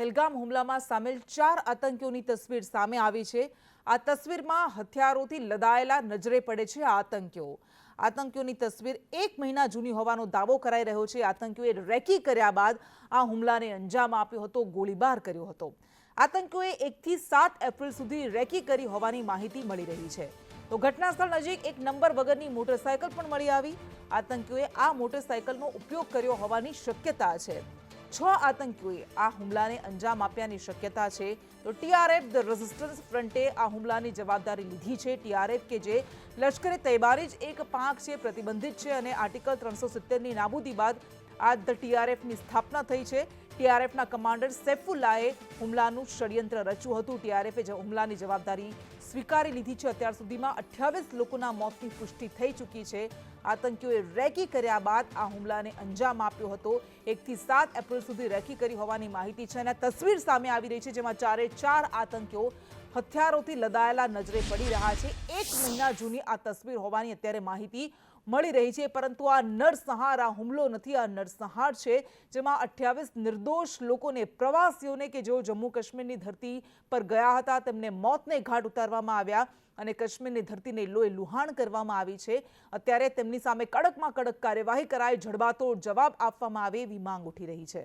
પહેલગામ હુમલામાં સામેલ 4 આતંકીઓની તસવીર સામે આવી છે। આ તસવીરમાં હથિયારોથી લદાયેલા નજરે પડે છે આતંકીઓની તસવીર 1 મહિના જૂની હોવાનો દાવો કરાઈ રહ્યો છે। આતંકીઓએ રેકી કર્યા બાદ આ હુમલાને અંજામ આપ્યો હતો, ગોળીબાર કર્યો હતો। આતંકીઓએ 1 થી 7 એપ્રિલ સુધી રેકી કરી હોવાની માહિતી મળી રહી છે। તો ઘટના સ્થળ નજીક એક નંબર વગરની મોટરસાયકલ પણ મળી આવી। આતંકીઓએ આ મોટરસાયકલનો ઉપયોગ કર્યો હોવાની શક્યતા છે। 6 આતંકીઓએ આ હુમલાને અંજામ આપ્યાની શક્યતા છે। તો ટીઆરએફ ધ રેઝિસ્ટન્સ ફ્રન્ટે આ હુમલાની જવાબદારી લીધી છે। ટીઆરએફ કે જે લશ્કરે તૈયબાની જ એક પાંખ છે, પ્રતિબંધિત છે અને આર્ટિકલ 370ની નાબૂદી બાદ આ ધ ટીઆરએફની સ્થાપના થઈ છે। ટીઆરએફના કમાન્ડર સૈફુલ્લાએ હુમલાનું ષડયંત્ર રચ્યું હતું। ટીઆરએફે હુમલાની જવાબદારી સ્વીકારી લીધી છે। અત્યાર સુધીમાં 28 લોકોના મોતની પુષ્ટિ થઈ ચૂકી છે। આતંકીઓએ રેકી કર્યા બાદ આ હુમલાને અંજામ આપ્યો હતો। 1 થી 7 એપ્રિલ સુધી રેકી કરી હોવાની માહિતી છે અને તસવીર સામે આવી રહી છે, જેમાં 4 આતંકીઓ હથિયારોથી લદાયેલા નજરે પડી રહ્યા છે। 1 મહિના જૂની આ તસવીર હોવાની અત્યારે માહિતી મળી રહી છે, પરંતુ આ નરસંહાર, આ હુમલો નથી, આ નરસંહાર છે, જેમાં 28 નિર્દોષ લોકોને, પ્રવાસીઓને કે જેઓ જમ્મુ કાશ્મીરની ધરતી પર ગયા હતા, તેમને મોતને ઘાટ ઉતારવામાં આવ્યા અને કાશ્મીરની ધરતીને લોહીલુહાણ કરવામાં આવી છે। અત્યારે તેમની સામે કડકમાં કડક કાર્યવાહી કરાય, જડબાતોડ જવાબ આપવામાં આવે એવી માંગ ઉઠી રહી છે।